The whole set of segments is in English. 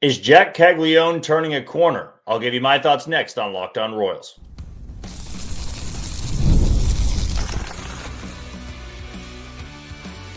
Is Jac Caglianone turning a corner? I'll give you my thoughts next on Locked On Royals.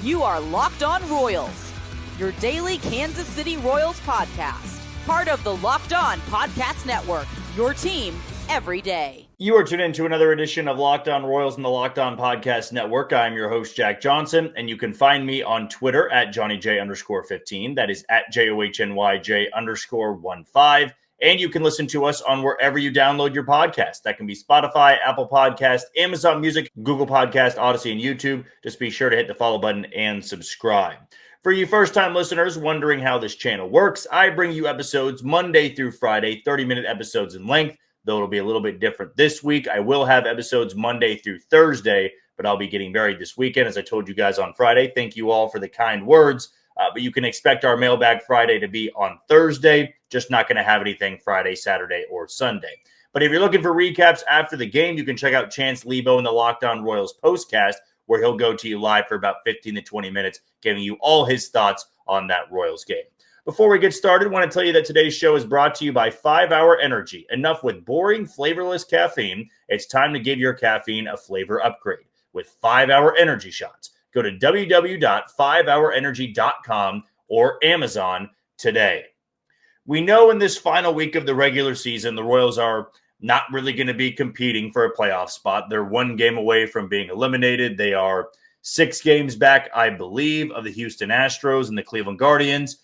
You are Locked On Royals, your daily Kansas City Royals podcast. Part of the Locked On Podcast Network, your team every day. You are tuned into another edition of Locked On Royals in the Locked On Podcast Network. I'm your host, Jack Johnson, and you can find me on Twitter at JohnnyJ_15. That is at JOHNYJ_15. And you can listen to us on wherever you download your podcast. That can be Spotify, Apple Podcast, Amazon Music, Google Podcast, Odyssey, and YouTube. Just be sure to hit the follow button and subscribe. For you first-time listeners wondering how this channel works, I bring you episodes Monday through Friday, 30-minute episodes in length, though it'll be a little bit different this week. I will have episodes Monday through Thursday, but I'll be getting married this weekend, as I told you guys on Friday. Thank you all for the kind words. But you can expect our Mailbag Friday to be on Thursday, just not going to have anything Friday, Saturday, or Sunday. But if you're looking for recaps after the game, you can check out Chance Lebo in the Locked On Royals postcast, where he'll go to you live for about 15 to 20 minutes, giving you all his thoughts on that Royals game. Before we get started, I want to tell you that today's show is brought to you by 5-Hour Energy. Enough with boring, flavorless caffeine. It's time to give your caffeine a flavor upgrade with 5-Hour Energy shots. Go to www.5hourenergy.com or Amazon today. We know in this final week of the regular season, the Royals are not really going to be competing for a playoff spot. They're one game away from being eliminated. They are 6 games back, I believe, of the Houston Astros and the Cleveland Guardians.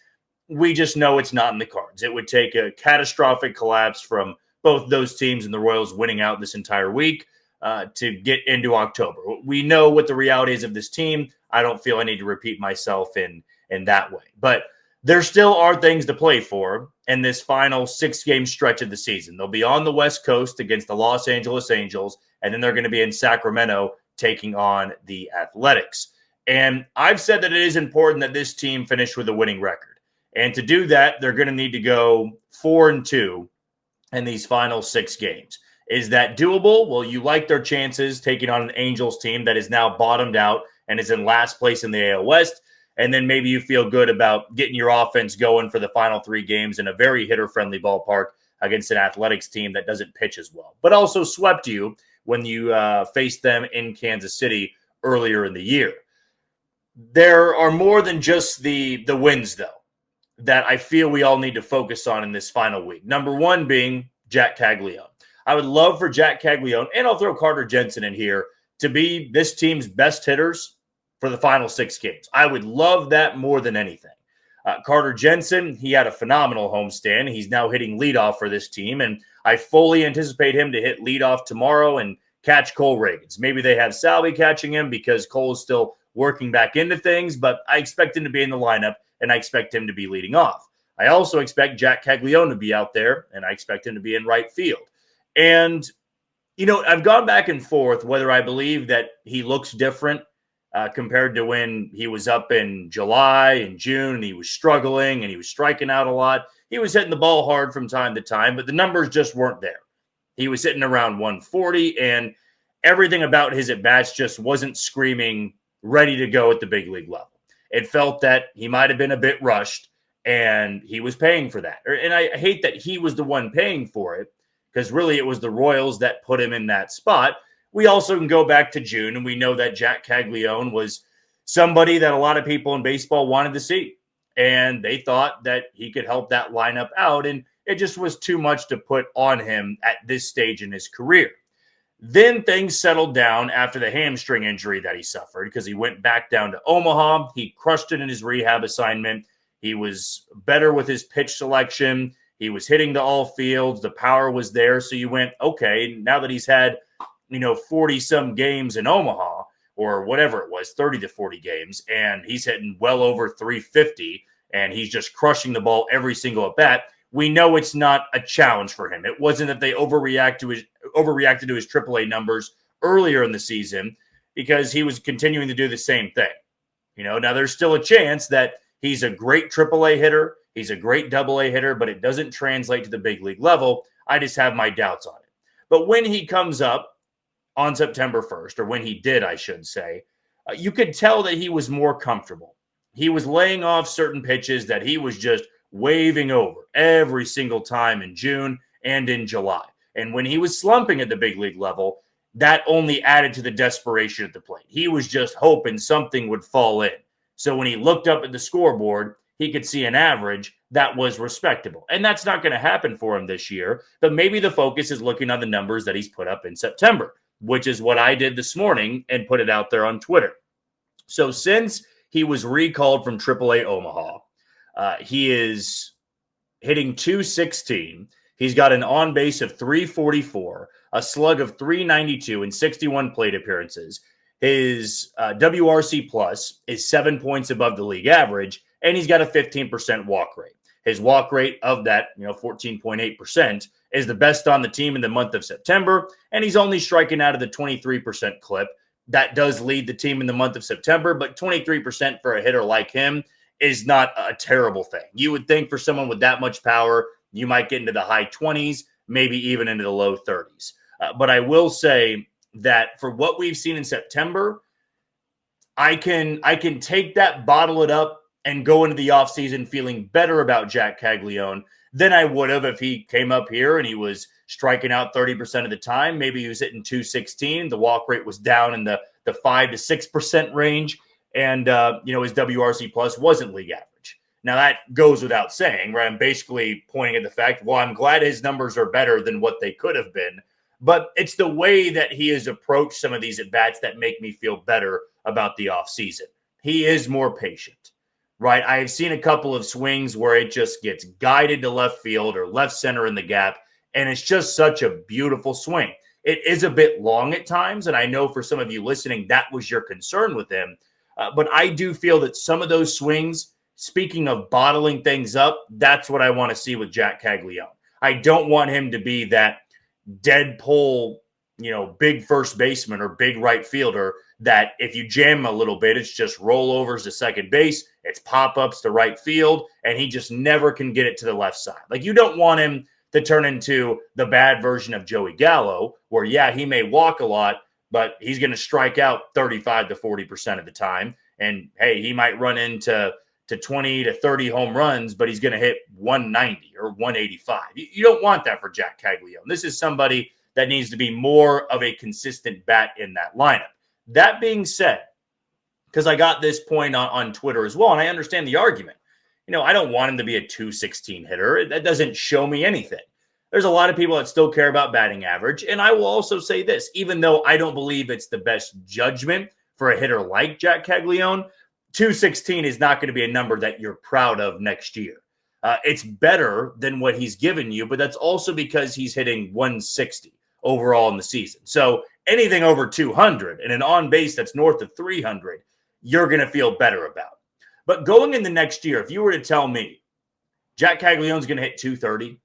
We just know it's not in the cards. It would take a catastrophic collapse from both those teams and the Royals winning out this entire week to get into October. We know what the reality is of this team. I don't feel I need to repeat myself in that way. But there still are things to play for in this final 6-game stretch of the season. They'll be on the West Coast against the Los Angeles Angels, and then they're going to be in Sacramento taking on the Athletics. And I've said that it is important that this team finish with a winning record. And to do that, they're going to need to go 4-2 in these final 6 games. Is that doable? Well, you like their chances taking on an Angels team that is now bottomed out and is in last place in the AL West. And then maybe you feel good about getting your offense going for the final 3 games in a very hitter-friendly ballpark against an Athletics team that doesn't pitch as well, but also swept you when you faced them in Kansas City earlier in the year. There are more than just the wins, though, that I feel we all need to focus on in this final week. Number one being Jac Caglianone. I would love for Jac Caglianone, and I'll throw Carter Jensen in here, to be this team's best hitters for the final 6 games. I would love that more than anything. Carter Jensen, he had a phenomenal homestand. He's now hitting leadoff for this team, and I fully anticipate him to hit leadoff tomorrow and catch Cole Reagans. Maybe they have Salvi catching him because Cole is still working back into things, but I expect him to be in the lineup, and I expect him to be leading off. I also expect Jac Caglianone to be out there, and I expect him to be in right field. And, you know, I've gone back and forth whether I believe that he looks different compared to when he was up in July and June, and he was struggling and he was striking out a lot. He was hitting the ball hard from time to time, but the numbers just weren't there. He was hitting around 140, and everything about his at-bats just wasn't screaming ready to go at the big league level. It felt that he might have been a bit rushed, and he was paying for that. And I hate that he was the one paying for it, because really it was the Royals that put him in that spot. We also can go back to June, and we know that Jac Caglianone was somebody that a lot of people in baseball wanted to see, and they thought that he could help that lineup out, and it just was too much to put on him at this stage in his career. Then things settled down after the hamstring injury that he suffered, because he went back down to Omaha. He crushed it in his rehab assignment. He was better with his pitch selection. He was hitting to all fields. The power was there. So you went, okay, now that he's had, 40-some games in Omaha, or whatever it was, 30 to 40 games, and he's hitting well over 350, and he's just crushing the ball every single at-bat, we know it's not a challenge for him. It wasn't that they overreacted to his AAA numbers earlier in the season, because he was continuing to do the same thing. Now there's still a chance that he's a great AAA hitter, he's a great AA hitter, but it doesn't translate to the big league level. I just have my doubts on it. But when he comes up on September 1st, or when he did, I should say, you could tell that he was more comfortable. He was laying off certain pitches that he was just waving over every single time in June and in July. And when he was slumping at the big league level, that only added to the desperation at the plate. He was just hoping something would fall in. So when he looked up at the scoreboard, he could see an average that was respectable. And that's not going to happen for him this year. But maybe the focus is looking on the numbers that he's put up in September, which is what I did this morning and put it out there on Twitter. So since he was recalled from AAA Omaha, he is hitting .216. He's got an on base of .344, a slug of .392 in 61 plate appearances. His WRC plus is 7 points above the league average, and he's got a 15% walk rate. His walk rate of that, 14.8% is the best on the team in the month of September, and he's only striking out of the 23% clip. That does lead the team in the month of September, but 23% for a hitter like him is not a terrible thing. You would think for someone with that much power, you might get into the high 20s, maybe even into the low 30s. But I will say that for what we've seen in September, I can take that, bottle it up, and go into the offseason feeling better about Jac Caglianone than I would have if he came up here and he was striking out 30% of the time. Maybe he was hitting .216. The walk rate was down in the 5 to 6% range. And, his WRC plus wasn't league average. Now, that goes without saying, right? I'm basically pointing at the fact, well, I'm glad his numbers are better than what they could have been. But it's the way that he has approached some of these at-bats that make me feel better about the offseason. He is more patient, right? I have seen a couple of swings where it just gets guided to left field or left center in the gap, and it's just such a beautiful swing. It is a bit long at times, and I know for some of you listening, that was your concern with him. But I do feel that some of those swings, speaking of bottling things up, that's what I want to see with Jac Caglianone. I don't want him to be that dead pull, big first baseman or big right fielder that if you jam him a little bit, it's just rollovers to second base, it's pop-ups to right field, and he just never can get it to the left side. Like, you don't want him to turn into the bad version of Joey Gallo, where, yeah, he may walk a lot, but he's going to strike out 35 to 40% of the time. And, hey, he might run into 20 to 30 home runs, but he's going to hit 190 or 185. You don't want that for Jac Caglianone. This is somebody that needs to be more of a consistent bat in that lineup. That being said, because I got this point on Twitter as well, and I understand the argument. I don't want him to be a .216 hitter. That doesn't show me anything. There's a lot of people that still care about batting average. And I will also say this, even though I don't believe it's the best judgment for a hitter like Jac Caglianone, .216 is not going to be a number that you're proud of next year. It's better than what he's given you, but that's also because he's hitting 160 overall in the season. So anything over 200 and an on base that's north of 300, you're going to feel better about. But going into next year, if you were to tell me Jac Caglianone's going to hit 230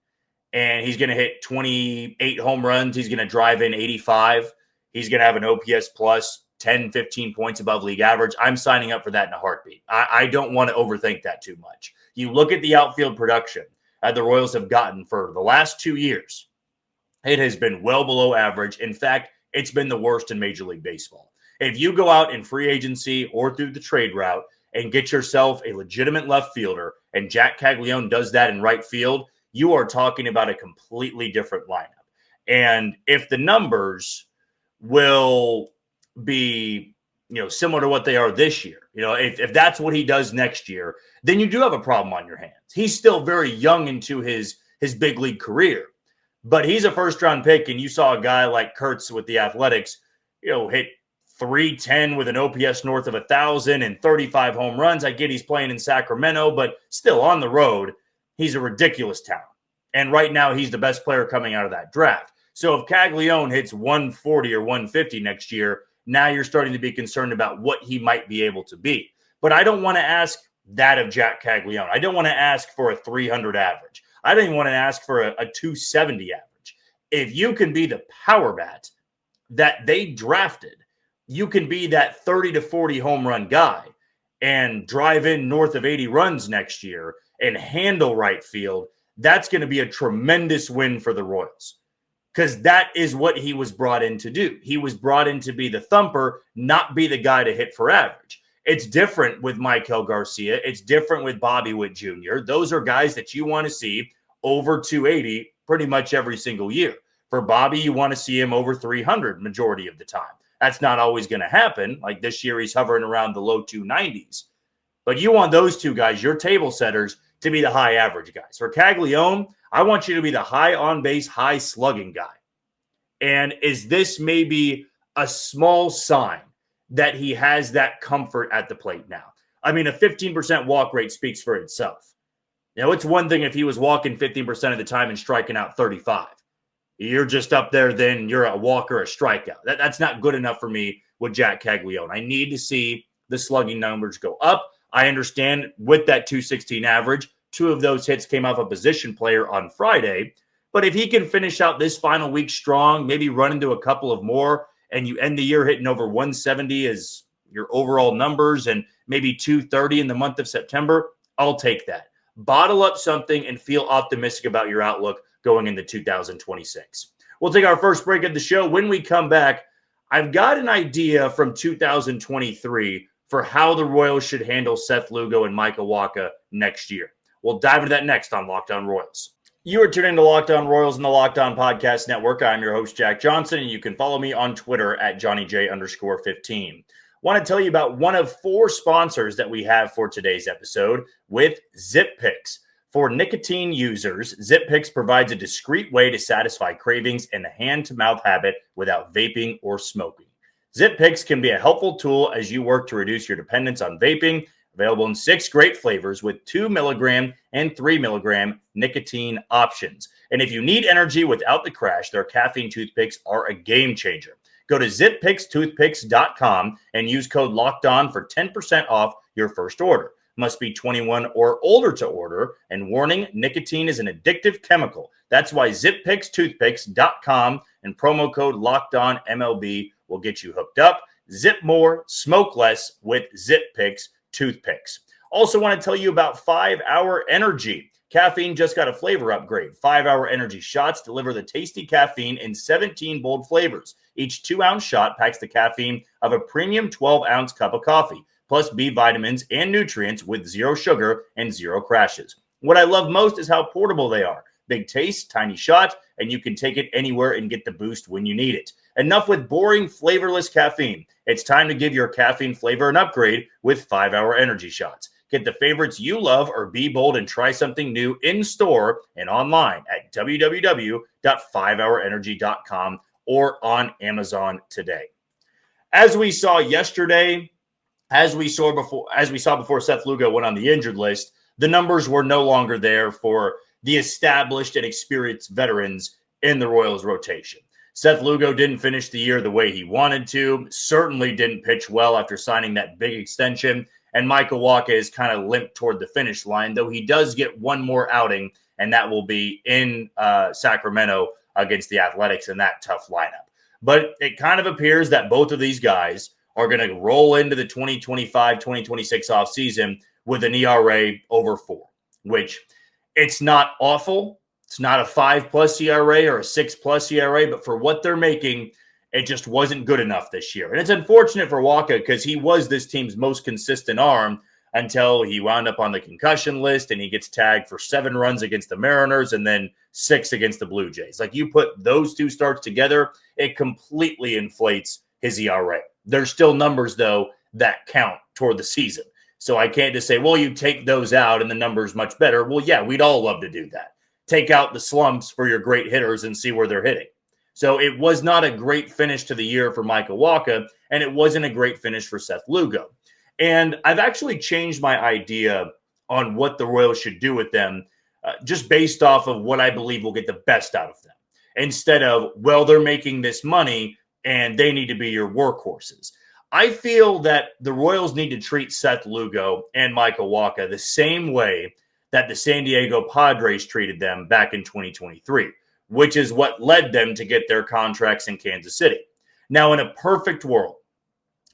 and he's going to hit 28 home runs, he's going to drive in 85, he's going to have an OPS plus 10, 15 points above league average, I'm signing up for that in a heartbeat. I don't want to overthink that too much. You look at the outfield production the Royals have gotten for the last 2 years. It has been well below average. In fact, it's been the worst in Major League Baseball. If you go out in free agency or through the trade route and get yourself a legitimate left fielder, and Jac Caglianone does that in right field, you are talking about a completely different lineup. And if the numbers will be, similar to what they are this year, if that's what he does next year, then you do have a problem on your hands. He's still very young into his big league career, but he's a first-round pick, and you saw a guy like Kurtz with the Athletics, hit 310 with an OPS north of 1,000 and 35 home runs. I get he's playing in Sacramento, but still on the road, he's a ridiculous talent. And right now, he's the best player coming out of that draft. So if Caglianone hits 140 or 150 next year, now you're starting to be concerned about what he might be able to be. But I don't want to ask that of Jac Caglianone. I don't want to ask for a 300 average. I don't even want to ask for a 270 average. If you can be the power bat that they drafted, you can be that 30 to 40 home run guy and drive in north of 80 runs next year and handle right field. That's going to be a tremendous win for the Royals, because that is what he was brought in to do. He was brought in to be the thumper, not be the guy to hit for average. It's different with Michael Garcia. It's different with Bobby Witt Jr. Those are guys that you want to see over 280 pretty much every single year. For Bobby, you want to see him over 300 majority of the time. That's not always going to happen. Like this year, he's hovering around the low 290s. But you want those two guys, your table setters, to be the high average guys. For Caglianone, I want you to be the high on base, high slugging guy. And is this maybe a small sign that he has that comfort at the plate now? I mean, a 15% walk rate speaks for itself. You know, it's one thing if he was walking 15% of the time and striking out 35. You're just up there, then you're a walker, a strikeout. That's not good enough for me with Jac Caglianone. I need to see the slugging numbers go up. I understand with that 216 average, 2 of those hits came off a position player on Friday. But if he can finish out this final week strong, maybe run into a couple of more, and you end the year hitting over 170 as your overall numbers and maybe 230 in the month of September, I'll take that. Bottle up something and feel optimistic about your outlook going into 2026. We'll take our first break of the show. When we come back, I've got an idea from 2023 for how the Royals should handle Seth Lugo and Michael Wacha next year. We'll dive into that next on Locked On Royals. You are tuning to Locked On Royals and the Locked On Podcast Network. I'm your host, Jack Johnson, and you can follow me on Twitter at JohnnyJ_15. Want to tell you about one of 4 sponsors that we have for today's episode with Zippix. For nicotine users, Zippix provides a discreet way to satisfy cravings and the hand-to-mouth habit without vaping or smoking. Zippix can be a helpful tool as you work to reduce your dependence on vaping. Available in 6 great flavors with 2 milligram and 3 milligram nicotine options. And if you need energy without the crash, their caffeine toothpicks are a game changer. Go to ZippixToothpicks.com and use code LOCKEDON for 10% off your first order. Must be 21 or older to order. And warning, nicotine is an addictive chemical. That's why ZippixToothpicks.com and promo code LOCKEDONMLB will get you hooked up. Zip more, smoke less with Zippix toothpicks. Also want to tell you about 5-Hour Energy. Caffeine just got a flavor upgrade. 5-Hour Energy shots deliver the tasty caffeine in 17 bold flavors. Each 2-ounce shot packs the caffeine of a premium 12-ounce cup of coffee, plus B vitamins and nutrients with 0 sugar and 0 crashes. What I love most is how portable they are. Big taste, tiny shot, and you can take it anywhere and get the boost when you need it. Enough with boring, flavorless caffeine. It's time to give your caffeine flavor an upgrade with 5-Hour Energy shots. Get the favorites you love or be bold and try something new in store and online at www.5hourenergy.com or on Amazon today. As we saw yesterday, as we saw before Seth Lugo went on the injured list, the numbers were no longer there for the established and experienced veterans in the Royals rotation. Seth Lugo didn't finish the year the way he wanted to, certainly didn't pitch well after signing that big extension, and Michael Wacha is kind of limped toward the finish line, though he does get one more outing, and that will be in Sacramento against the Athletics in that tough lineup. But it kind of appears that both of these guys are going to roll into the 2025-2026 offseason with an ERA over 4, which it's not awful. It's not a 5+ ERA or a 6+ ERA, but for what they're making, it just wasn't good enough this year. And it's unfortunate for Wacha because he was this team's most consistent arm until he wound up on the concussion list and he gets tagged for 7 runs against the Mariners and then 6 against the Blue Jays. Like, you put those 2 starts together, it completely inflates his ERA. There's still numbers, though, that count toward the season. So I can't just say, well, you take those out and the number's much better. Well, yeah, we'd all love to do that. Take out the slumps for your great hitters and see where they're hitting. So it was not a great finish to the year for Michael Wacha, and it wasn't a great finish for Seth Lugo. And I've actually changed my idea on what the Royals should do with them just based off of what I believe will get the best out of them. Instead of, well, they're making this money and they need to be your workhorses. I feel that the Royals need to treat Seth Lugo and Michael Wacha the same way that the San Diego Padres treated them back in 2023, which is what led them to get their contracts in Kansas City. Now, in a perfect world,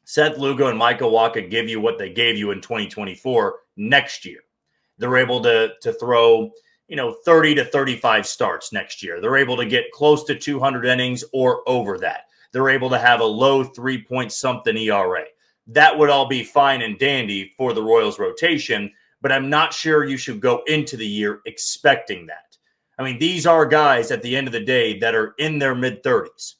Seth Lugo and Michael Wacha give you what they gave you in 2024 next year. They're able to throw, 30 to 35 starts next year. They're able to get close to 200 innings or over that. They're able to have a low 3-point-something ERA. that would all be fine and dandy for the Royals rotation, but I'm not sure you should go into the year expecting that. I mean, these are guys at the end of the day that are in their mid-30s.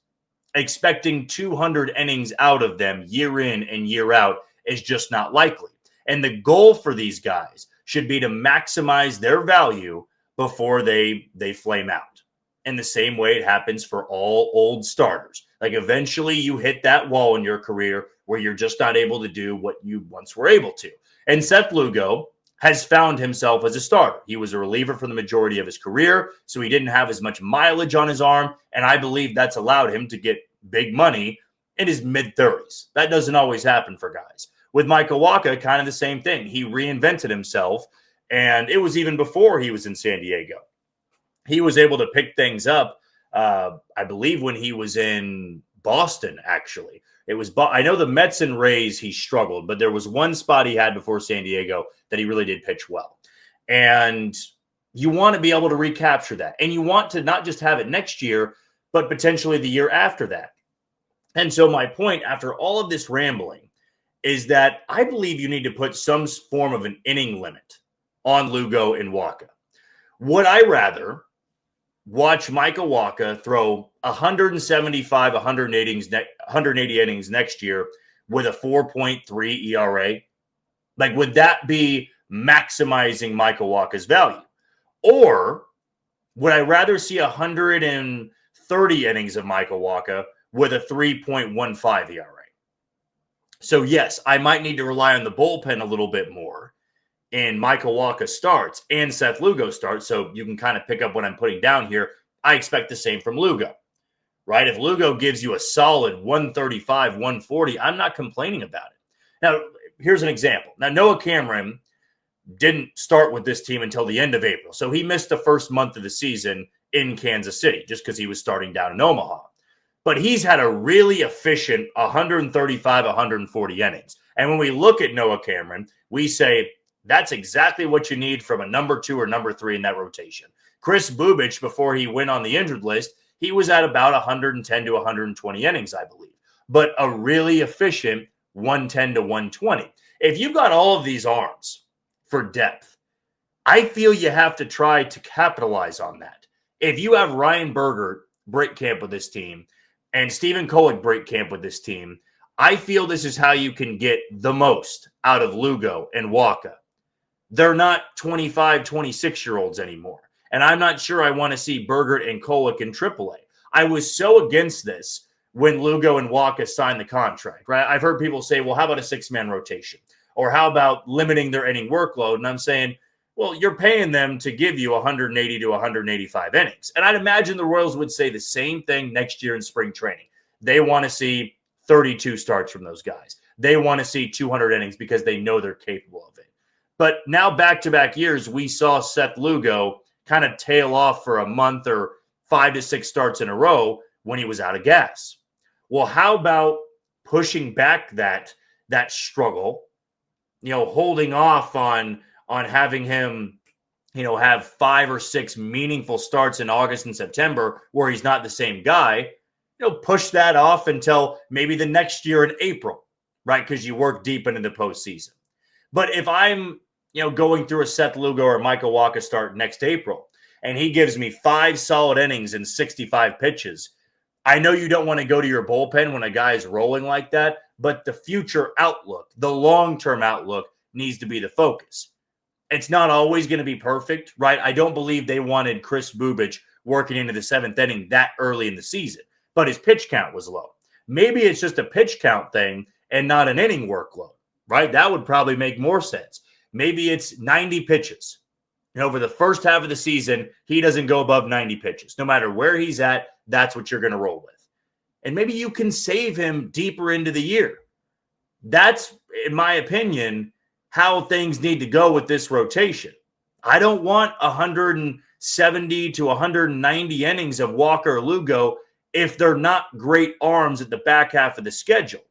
Expecting 200 innings out of them year in and year out is just not likely. And the goal for these guys should be to maximize their value before they flame out. In the same way it happens for all old starters. Like eventually you hit that wall in your career where you're just not able to do what you once were able to. And Seth Lugo has found himself as a starter. He was a reliever for the majority of his career, so he didn't have as much mileage on his arm, and I believe that's allowed him to get big money in his mid-30s. That doesn't always happen for guys. With Michael Wacha, kind of the same thing. He reinvented himself, and it was even before he was in San Diego. He was able to pick things up, I believe, when he was in Boston, actually. I know the Mets and Rays, he struggled, but there was one spot he had before San Diego that he really did pitch well. And you want to be able to recapture that. And you want to not just have it next year, but potentially the year after that. And so my point after all of this rambling is that I believe you need to put some form of an inning limit on Lugo and Wacha. Would I rather watch Michael Wacha throw 175, 180 innings next year with a 4.3 ERA? Like, would that be maximizing Michael Wacha's value? Or would I rather see 130 innings of Michael Wacha with a 3.15 ERA? So, yes, I might need to rely on the bullpen a little bit more. And Michael Wacha starts and Seth Lugo starts, so you can kind of pick up what I'm putting down here. I expect the same from Lugo, right? If Lugo gives you a solid 135, 140, I'm not complaining about it. Now, here's an example. Now, Noah Cameron didn't start with this team until the end of April, so he missed the first month of the season in Kansas City just because he was starting down in Omaha. But he's had a really efficient 135, 140 innings. And when we look at Noah Cameron, we say, that's exactly what you need from a number 2 or number 3 in that rotation. Chris Bubic, before he went on the injured list, he was at about 110 to 120 innings, I believe. But a really efficient 110 to 120. If you've got all of these arms for depth, I feel you have to try to capitalize on that. If you have Ryan Berger break camp with this team and Stephen Kolek break camp with this team, I feel this is how you can get the most out of Lugo and Wacha. They're not 25, 26-year-olds anymore. And I'm not sure I want to see Berger and Kolek in AAA. I was so against this when Lugo and Wacha signed the contract, right? I've heard people say, well, how about a 6-man rotation? Or how about limiting their inning workload? And I'm saying, well, you're paying them to give you 180 to 185 innings. And I'd imagine the Royals would say the same thing next year in spring training. They want to see 32 starts from those guys. They want to see 200 innings because they know they're capable of it. But now back-to-back years, we saw Seth Lugo kind of tail off for a month or 5 to 6 starts in a row when he was out of gas. Well, how about pushing back that struggle, holding off on having him, have 5 or 6 meaningful starts in August and September where he's not the same guy, push that off until maybe the next year in April, right? Because you work deep into the postseason. But if I'm, going through a Seth Lugo or Michael Wacha start next April, and he gives me 5 solid innings and 65 pitches, I know you don't want to go to your bullpen when a guy is rolling like that, but the future outlook, the long-term outlook needs to be the focus. It's not always going to be perfect, right? I don't believe they wanted Chris Bubic working into the 7th inning that early in the season, but his pitch count was low. Maybe it's just a pitch count thing and not an inning workload, right? That would probably make more sense. Maybe it's 90 pitches. And over the first half of the season, he doesn't go above 90 pitches. No matter where he's at, that's what you're going to roll with. And maybe you can save him deeper into the year. That's, in my opinion, how things need to go with this rotation. I don't want 170 to 190 innings of Wacha or Lugo if they're not great arms at the back half of the schedule.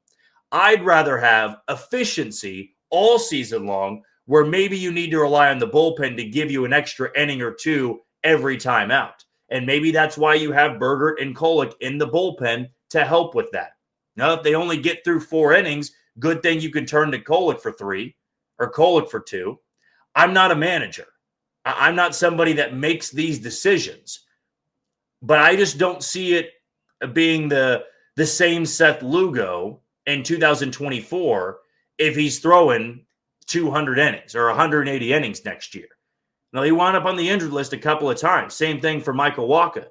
I'd rather have efficiency all season long where maybe you need to rely on the bullpen to give you an extra inning or 2 every time out. And maybe that's why you have Berger and Kolek in the bullpen to help with that. Now, if they only get through 4 innings, Good thing you can turn to Kolek for 3 or Kolek for 2. I'm not a manager. I'm not somebody that makes these decisions. But I just don't see it being the same Seth Lugo in 2024 if he's throwing 200 innings or 180 innings next year. Now, he wound up on the injured list a couple of times. Same thing for Michael Wacha.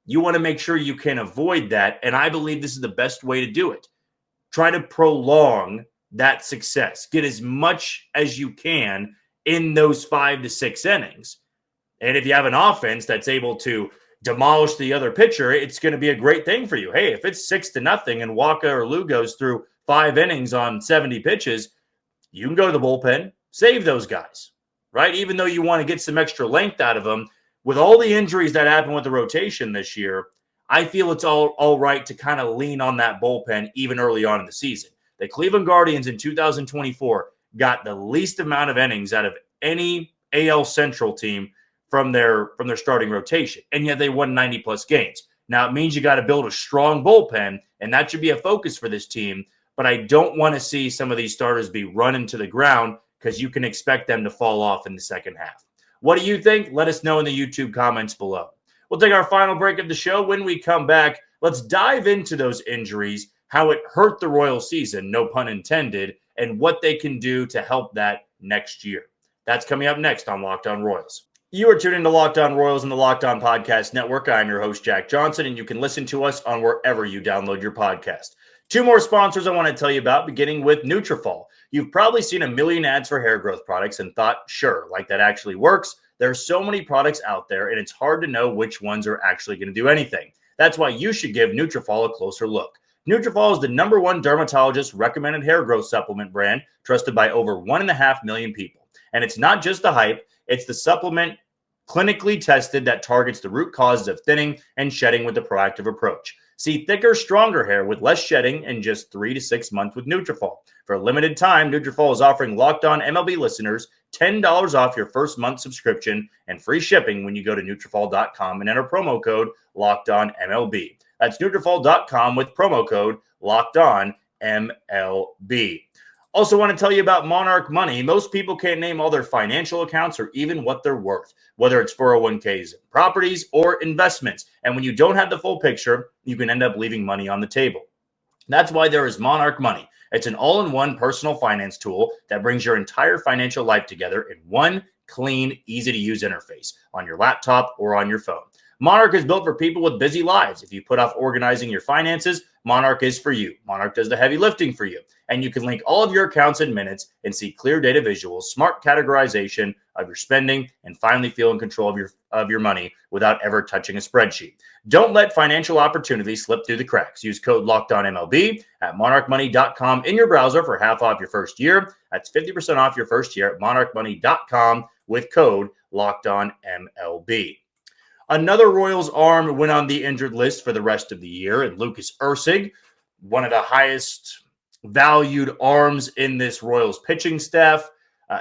You want to make sure you can avoid that, and I believe this is the best way to do it. Try to prolong that success. Get as much as you can in those 5 to 6 innings. And if you have an offense that's able to demolish the other pitcher, it's going to be a great thing for you. Hey, if it's 6-0 and Wacha or Lugo's through 5 innings on 70 pitches, you can go to the bullpen, save those guys, right? Even though you want to get some extra length out of them, with all the injuries that happened with the rotation this year, I feel it's all right to kind of lean on that bullpen even early on in the season. The Cleveland Guardians in 2024 got the least amount of innings out of any AL Central team from their starting rotation, and yet they won 90-plus games. Now, it means you got to build a strong bullpen, and that should be a focus for this team, but I don't want to see some of these starters be run into the ground because you can expect them to fall off in the second half. What do you think? Let us know in the YouTube comments below. We'll take our final break of the show. When we come back, let's dive into those injuries, how it hurt the Royals season, no pun intended, and what they can do to help that next year. That's coming up next on Locked On Royals. You are tuned into Locked On Royals and the Locked On Podcast Network. I'm your host, Jack Johnson, and you can listen to us on wherever you download your podcast. 2 more sponsors I want to tell you about, beginning with Nutrafol. You've probably seen a million ads for hair growth products and thought, sure, like that actually works. There are so many products out there, and it's hard to know which ones are actually going to do anything. That's why you should give Nutrafol a closer look. Nutrafol is the #1 dermatologist-recommended hair growth supplement brand trusted by over 1.5 million people. And it's not just the hype. It's the supplement clinically tested that targets the root causes of thinning and shedding with a proactive approach. See thicker, stronger hair with less shedding in just 3 to 6 months with Nutrafol. For a limited time, Nutrafol is offering Locked On MLB listeners $10 off your first month subscription and free shipping when you go to Nutrafol.com and enter promo code LOCKEDONMLB. That's Nutrafol.com with promo code LOCKEDONMLB. Also want to tell you about Monarch Money. Most people can't name all their financial accounts or even what they're worth, whether it's 401ks, properties, or investments. And when you don't have the full picture, you can end up leaving money on the table. That's why there is Monarch Money. It's an all-in-one personal finance tool that brings your entire financial life together in one clean, easy-to-use interface on your laptop or on your phone. Monarch is built for people with busy lives. If you put off organizing your finances, Monarch is for you. Monarch does the heavy lifting for you. And you can link all of your accounts in minutes and see clear data visuals, smart categorization of your spending, and finally feel in control of your money without ever touching a spreadsheet. Don't let financial opportunities slip through the cracks. Use code LOCKEDONMLB at monarchmoney.com in your browser for half off your first year. That's 50% off your first year at monarchmoney.com with code LOCKEDONMLB. Another Royals arm went on the injured list for the rest of the year, and Lucas Erceg, one of the highest valued arms in this Royals pitching staff.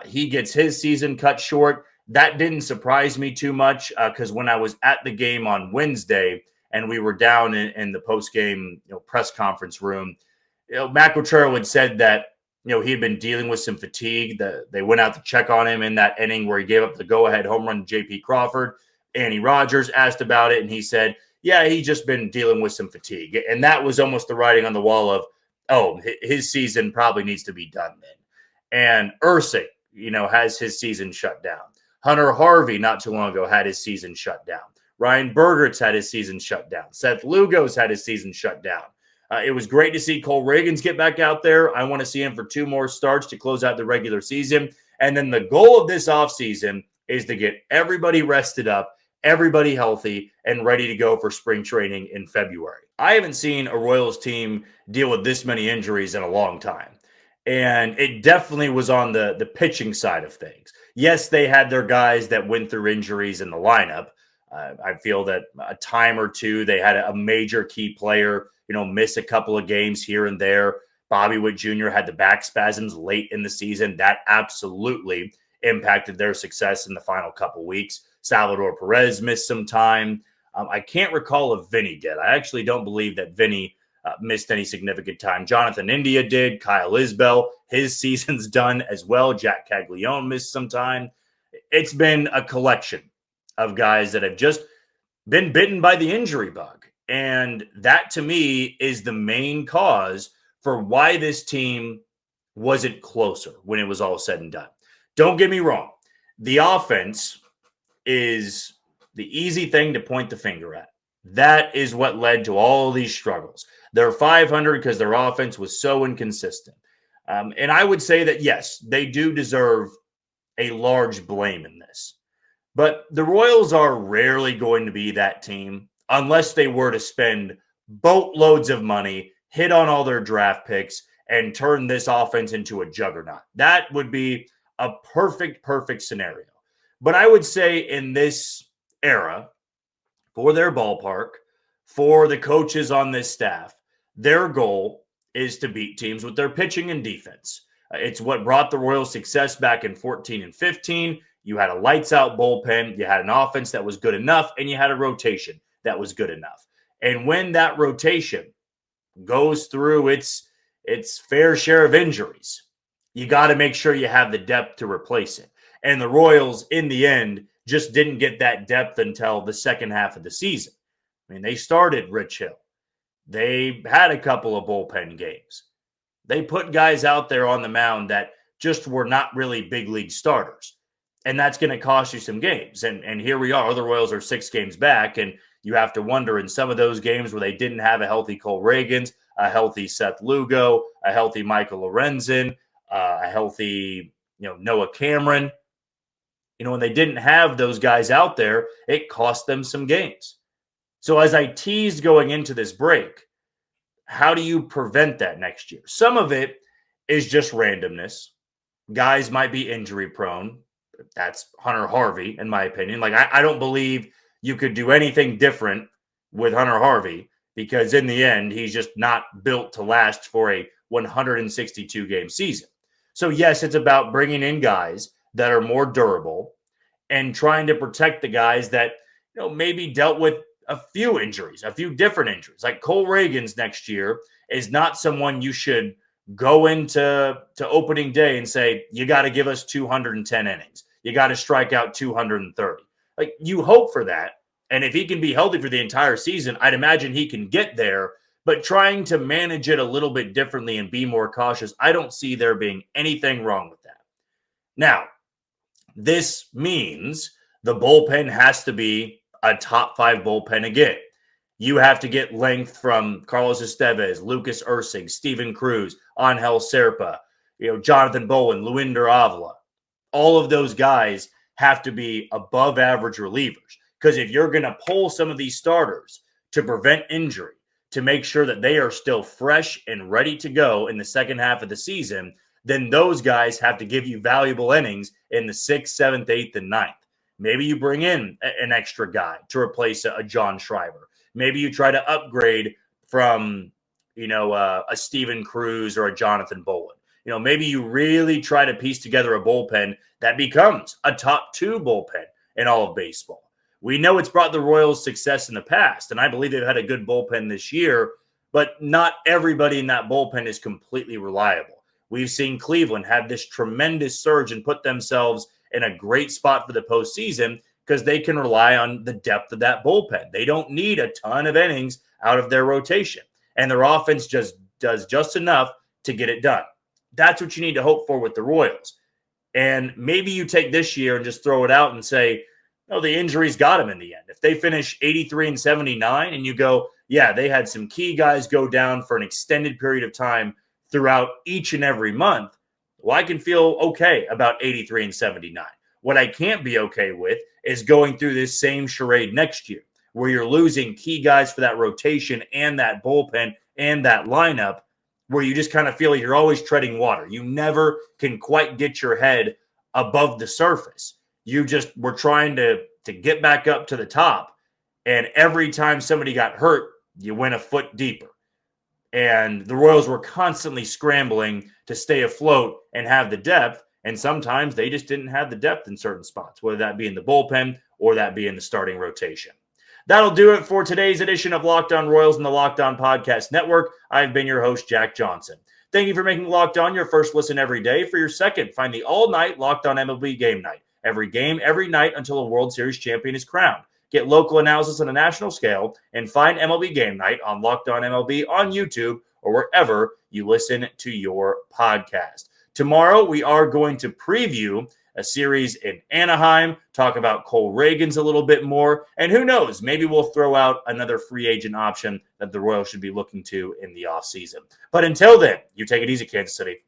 He gets his season cut short. That didn't surprise me too much because when I was at the game on Wednesday and we were down in the post-game press conference room, Matt Quatraro had said that he had been dealing with some fatigue. They went out to check on him in that inning where he gave up the go-ahead home run to J.P. Crawford. Annie Rogers asked about it, and he said, yeah, he's just been dealing with some fatigue. And that was almost the writing on the wall of, oh, his season probably needs to be done then. And Erceg, has his season shut down. Hunter Harvey, not too long ago, had his season shut down. Ryan Bergert's had his season shut down. Seth Lugo's had his season shut down. It was great to see Cole Reagans get back out there. I want to see him for 2 more starts to close out the regular season. And then the goal of this offseason is to get everybody rested up, everybody healthy, and ready to go for spring training in February. I haven't seen a Royals team deal with this many injuries in a long time. And it definitely was on the pitching side of things. Yes, they had their guys that went through injuries in the lineup. I feel that a time or two, they had a major key player, miss a couple of games here and there. Bobby Witt Jr. had the back spasms late in the season. That absolutely impacted their success in the final couple weeks. Salvador Perez missed some time. I can't recall if Vinny did. I actually don't believe that Vinny missed any significant time. Jonathan India did. Kyle Isbell, his season's done as well. Jac Caglianone missed some time. It's been a collection of guys that have just been bitten by the injury bug. And that, to me, is the main cause for why this team wasn't closer when it was all said and done. Don't get me wrong. The offense is the easy thing to point the finger at. That is what led to all these struggles. They're 500 because their offense was so inconsistent. And I would say that, yes, they do deserve a large blame in this. But the Royals are rarely going to be that team unless they were to spend boatloads of money, hit on all their draft picks, and turn this offense into a juggernaut. That would be a perfect scenario. But I would say in this era, for their ballpark, for the coaches on this staff, their goal is to beat teams with their pitching and defense. It's what brought the Royals success back in 14 and 15. You had a lights-out bullpen, you had an offense that was good enough, and you had a rotation that was good enough. And when that rotation goes through its fair share of injuries, you got to make sure you have the depth to replace it. And the Royals, in the end, just didn't get that depth until the second half of the season. I mean, they started Rich Hill. They had a couple of bullpen games. They put guys out there on the mound that just were not really big league starters. And that's going to cost you some games. And here we are. The Royals are 6 games back, and you have to wonder in some of those games where they didn't have a healthy Cole Reagans, a healthy Seth Lugo, a healthy Michael Lorenzen, a healthy Noah Cameron. When they didn't have those guys out there, it cost them some games. So as I teased going into this break, how do you prevent that next year? Some of it is just randomness. Guys might be injury prone. That's Hunter Harvey, in my opinion. I don't believe you could do anything different with Hunter Harvey because in the end, he's just not built to last for a 162-game season. So yes, it's about bringing in guys that are more durable and trying to protect the guys that maybe dealt with a few injuries, a few different injuries. Like Cole Reagans next year is not someone you should go into opening day and say, you got to give us 210 innings. You got to strike out 230. You hope for that. And if he can be healthy for the entire season, I'd imagine he can get there. But trying to manage it a little bit differently and be more cautious, I don't see there being anything wrong with that. Now, this means the bullpen has to be a top 5 bullpen again. You have to get length from Carlos Estevez, Lucas Erceg, Steven Cruz, Angel Serpa, Jonathan Bowen, Luinder Avila. All of those guys have to be above average relievers. Because if you're going to pull some of these starters to prevent injury, to make sure that they are still fresh and ready to go in the second half of the season, then those guys have to give you valuable innings in the 6th, 7th, 8th, and 9th. Maybe you bring in an extra guy to replace a John Schreiber. Maybe you try to upgrade from, a Steven Cruz or a Jonathan Bowen. Maybe you really try to piece together a bullpen that becomes a top 2 bullpen in all of baseball. We know it's brought the Royals success in the past, and I believe they've had a good bullpen this year, but not everybody in that bullpen is completely reliable. We've seen Cleveland have this tremendous surge and put themselves in a great spot for the postseason because they can rely on the depth of that bullpen. They don't need a ton of innings out of their rotation, and their offense just does just enough to get it done. That's what you need to hope for with the Royals. And maybe you take this year and just throw it out and say, no, the injuries got them in the end. If they finish 83 and 79 and you go, yeah, they had some key guys go down for an extended period of time throughout each and every month, well, I can feel okay about 83 and 79. What I can't be okay with is going through this same charade next year where you're losing key guys for that rotation and that bullpen and that lineup where you just kind of feel like you're always treading water. You never can quite get your head above the surface. You just were trying to get back up to the top. And every time somebody got hurt, you went a foot deeper. And the Royals were constantly scrambling to stay afloat and have the depth. And sometimes they just didn't have the depth in certain spots, whether that be in the bullpen or that be in the starting rotation. That'll do it for today's edition of Locked On Royals and the Locked On Podcast Network. I've been your host, Jack Johnson. Thank you for making Locked On your first listen every day. For your second, find the all-night Locked On MLB Game Night. Every game, every night until a World Series champion is crowned. Get local analysis on a national scale and find MLB Game Night on Locked On MLB on YouTube or wherever you listen to your podcast. Tomorrow, we are going to preview a series in Anaheim, talk about Cole Reagans a little bit more, and who knows, maybe we'll throw out another free agent option that the Royals should be looking to in the offseason. But until then, you take it easy, Kansas City.